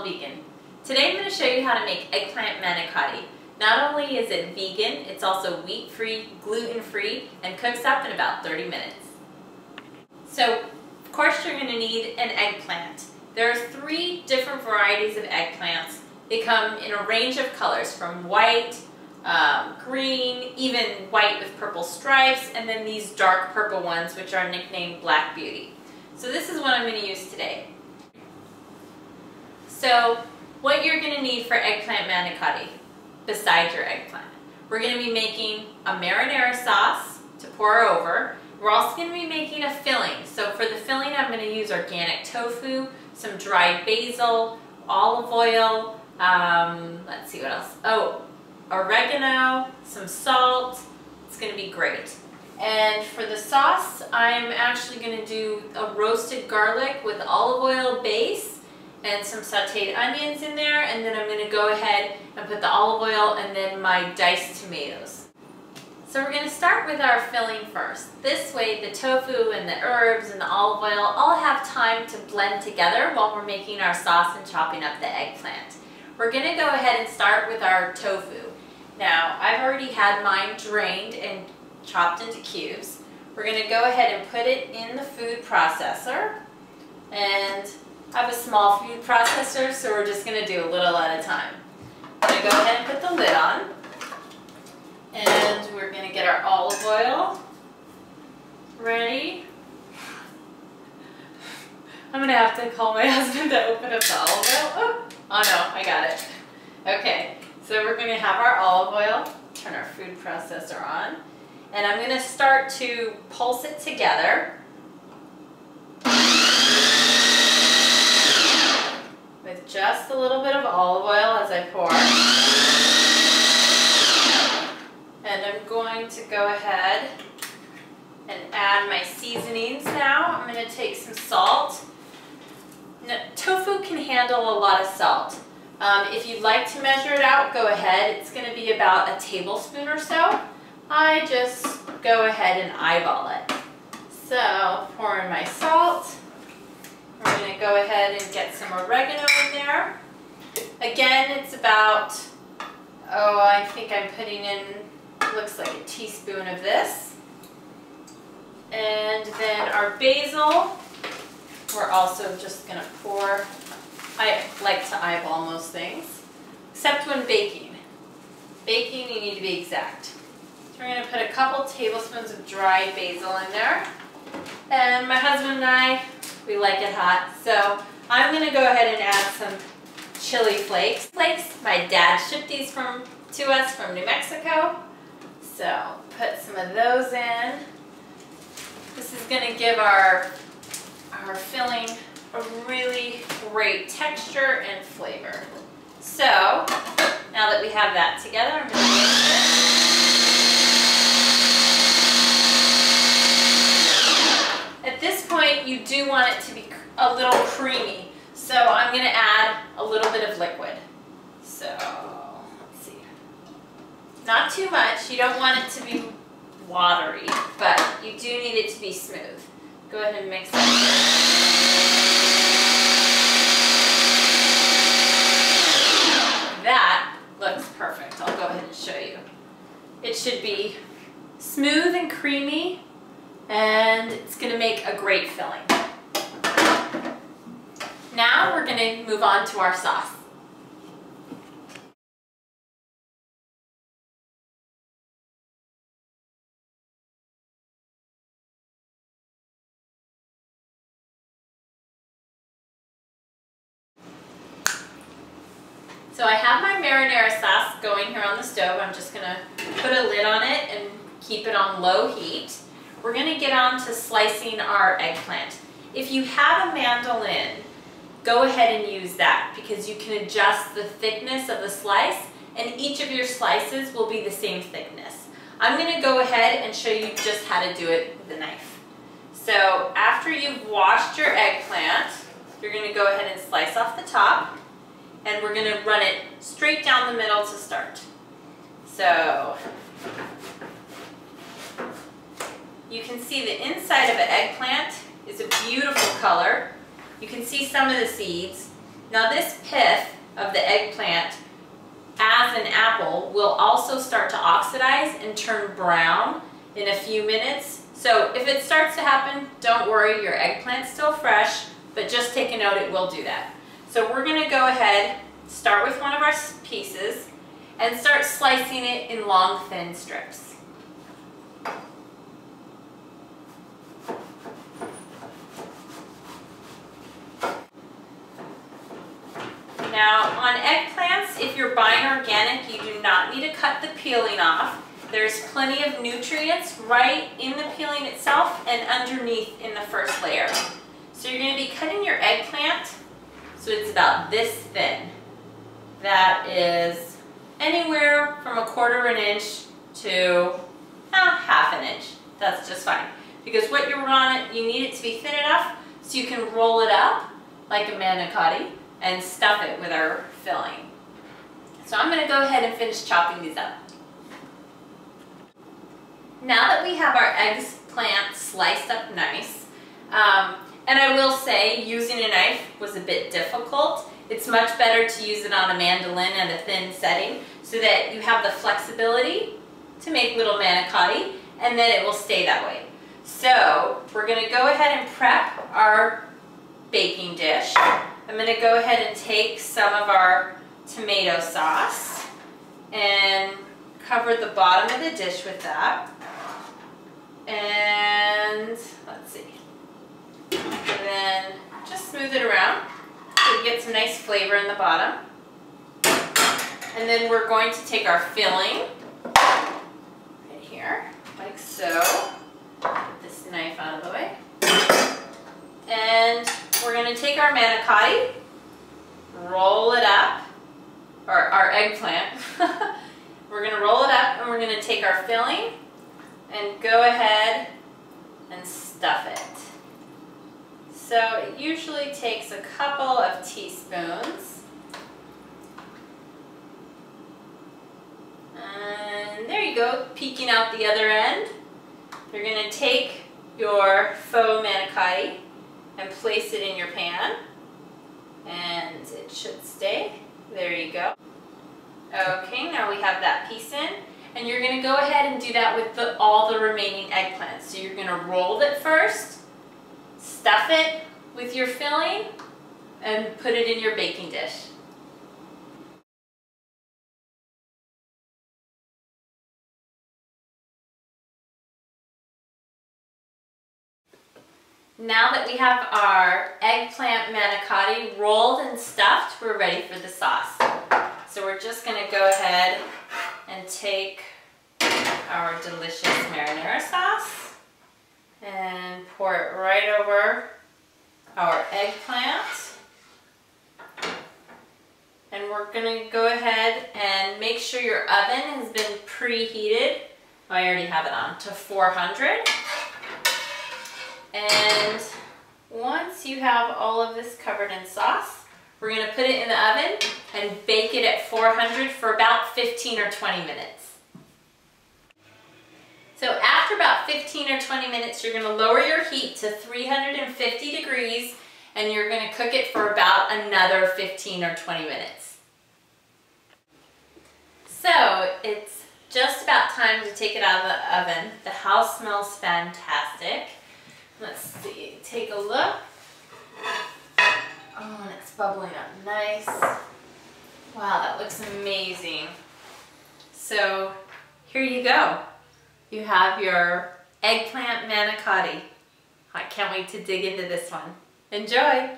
vegan. Today I'm going to show you how to make eggplant manicotti. Not only is it vegan, it's also wheat-free, gluten-free, and cooks up in about 30 minutes. So, of course you're going to need an eggplant. There are 3 different varieties of eggplants. They come in a range of colors from white, green, even white with purple stripes, and then these dark purple ones which are nicknamed Black Beauty. So this is what I'm going to use today. So what you're going to need for eggplant manicotti besides your eggplant. We're going to be making a marinara sauce to pour over. We're also going to be making a filling. So for the filling I'm going to use organic tofu, some dried basil, olive oil, let's see what else. Oh, oregano, some salt. It's going to be great. And for the sauce, I'm actually going to do a roasted garlic with olive oil base and some sauteed onions in there, and then I'm going to go ahead and put the olive oil and then my diced tomatoes. So we're going to start with our filling first. This way the tofu and the herbs and the olive oil all have time to blend together while we're making our sauce and chopping up the eggplant. We're going to go ahead and start with our tofu. Now, I've already had mine drained and chopped into cubes. We're going to go ahead and put it in the food processor, and I have a small food processor, so we're just going to do a little at a time. I'm going to go ahead and put the lid on, and we're going to get our olive oil ready. I'm going to have to call my husband to open up the olive oil. Oh no, I got it. Okay, so we're going to have our olive oil, turn our food processor on, and I'm going to start to pulse it together with just a little bit of olive oil as I pour. And I'm going to go ahead and add my seasonings now. I'm going to take some salt. Now, tofu can handle a lot of salt. If you'd like to measure it out, go ahead. It's going to be about a tablespoon or so. I just go ahead and eyeball it. So, pour in my salt. We're going to go ahead and get some oregano in there. Again, it's about, I think I'm putting in, looks like a teaspoon of this. And then our basil, we're also just going to pour. I like to eyeball most things, except when baking. Baking, you need to be exact. So we're going to put a couple tablespoons of dried basil in there. And my husband and I, we like it hot, so I'm going to go ahead and add some chili flakes. My dad shipped these to us from New Mexico, so put some of those in. This is going to give our filling a really great texture and flavor. So now that we have that together, I'm going to mix it. At this point, you do want it to be a little creamy, so I'm going to add a little bit of liquid. So, let's see. Not too much. You don't want it to be watery, but you do need it to be smooth. Go ahead and mix that. That looks perfect. I'll go ahead and show you. It should be smooth and creamy, and it's going to make a great filling. Now we're going to move on to our sauce. So I have my marinara sauce going here on the stove. I'm just going to put a lid on it and keep it on low heat. We're going to get on to slicing our eggplant. If you have a mandolin, go ahead and use that because you can adjust the thickness of the slice and each of your slices will be the same thickness. I'm going to go ahead and show you just how to do it with a knife. So after you've washed your eggplant, you're going to go ahead and slice off the top. And we're going to run it straight down the middle to start. So you can see the inside of an eggplant is a beautiful color. You can see some of the seeds. Now this pith of the eggplant, as an apple, will also start to oxidize and turn brown in a few minutes. So if it starts to happen, don't worry, your eggplant's still fresh, but just take a note, it will do that. So we're gonna go ahead, start with one of our pieces, and start slicing it in long, thin strips. Now on eggplants, if you're buying organic, you do not need to cut the peeling off. There's plenty of nutrients right in the peeling itself and underneath in the first layer. So you're going to be cutting your eggplant so it's about this thin. That is anywhere from 1/4 inch to 1/2 inch. That's just fine. Because what you're on it, you need it to be thin enough so you can roll it up like a manicotti and stuff it with our filling. So I'm going to go ahead and finish chopping these up. Now that we have our eggplant sliced up nice, and I will say using a knife was a bit difficult. It's much better to use it on a mandolin at a thin setting so that you have the flexibility to make little manicotti and then it will stay that way. So we're going to go ahead and prep our baking dish. I'm going to go ahead and take some of our tomato sauce and cover the bottom of the dish with that. And let's see. And then just smooth it around so you get some nice flavor in the bottom. And then we're going to take our filling right here, like so. Get this knife out of the way. And we're going to take our manicotti, roll it up, or our eggplant. We're going to roll it up and we're going to take our filling and go ahead and stuff it. So it usually takes a couple of teaspoons. And there you go, peeking out the other end. You're going to take your faux manicotti and place it in your pan, and it should stay. There you go. Okay, now we have that piece in, and you're going to go ahead and do that with all the remaining eggplants. So you're going to roll it first, stuff it with your filling, and put it in your baking dish. Now that we have our eggplant manicotti rolled and stuffed, we're ready for the sauce. So we're just going to go ahead and take our delicious marinara sauce and pour it right over our eggplant. And we're going to go ahead and make sure your oven has been preheated. Oh, I already have it on, to 400. And once you have all of this covered in sauce, we're going to put it in the oven and bake it at 400 for about 15 or 20 minutes. So after about 15 or 20 minutes, you're going to lower your heat to 350 degrees and you're going to cook it for about another 15 or 20 minutes. So it's just about time to take it out of the oven. The house smells fantastic. Let's see, take a look. Oh, and it's bubbling up nice. Wow, that looks amazing. So here you go. You have your eggplant manicotti. I can't wait to dig into this one. Enjoy!